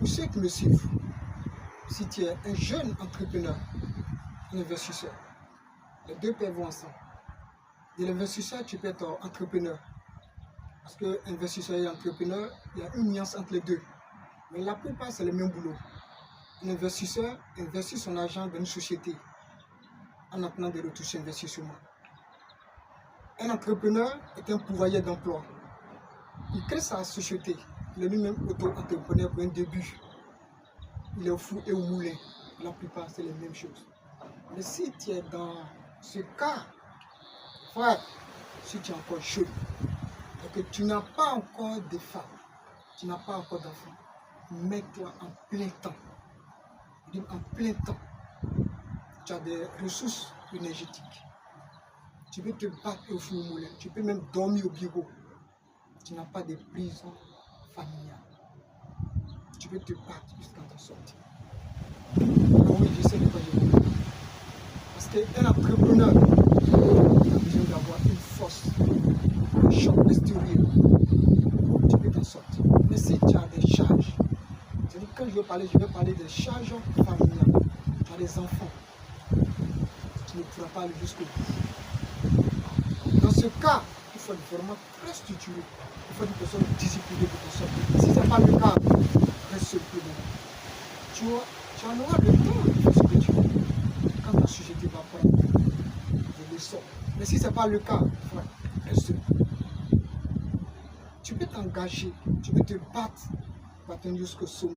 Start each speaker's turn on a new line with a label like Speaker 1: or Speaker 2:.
Speaker 1: Pour ceux qui me suivent, si tu es un jeune entrepreneur, un investisseur, les deux peuvent vont ensemble. De l'investisseur, tu peux être entrepreneur. Parce que investisseur et entrepreneur, il y a une nuance entre les deux. Mais la plupart, c'est le même boulot. Un investisseur investit son argent dans une société en attendant des retours sur investissement. Un entrepreneur est un pourvoyeur d'emploi. Il crée sa société. Il est lui-même auto-entrepreneur pour un début. Il est au four et au moulin. La plupart, c'est les mêmes choses. Mais si tu es dans ce cas, frère, si tu es encore jeune et que tu n'as pas encore de femme, tu n'as pas encore d'enfant, mets-toi en plein temps. En plein temps, tu as des ressources énergétiques. Tu peux te battre au four au moulin, tu peux même dormir au bureau. Tu n'as pas de prison familiale. Tu peux te battre jusqu'à t'en sortir. Ah oui, je sais de quoi je veux. Parce qu'un entrepreneur a besoin d'avoir une force, un choc extérieur. Tu peux t'en sortir. Mais si tu as des charges, c'est-à-dire quand je vais parler des charges familiales. Tu as des enfants, tu ne pourras pas aller jusqu'au bout. Dans ce cas, il faut être vraiment très structuré. Il faut une personne disciplinée pour t'en sortir. Si ce n'est pas le cas, reste sur le problème. Tu en auras le temps de faire ce que tu veux. Quand ta société va prendre des leçons. Mais si ce n'est pas le cas, reste seul. Tu peux t'engager, tu peux te battre pour atteindre jusqu'au sommet.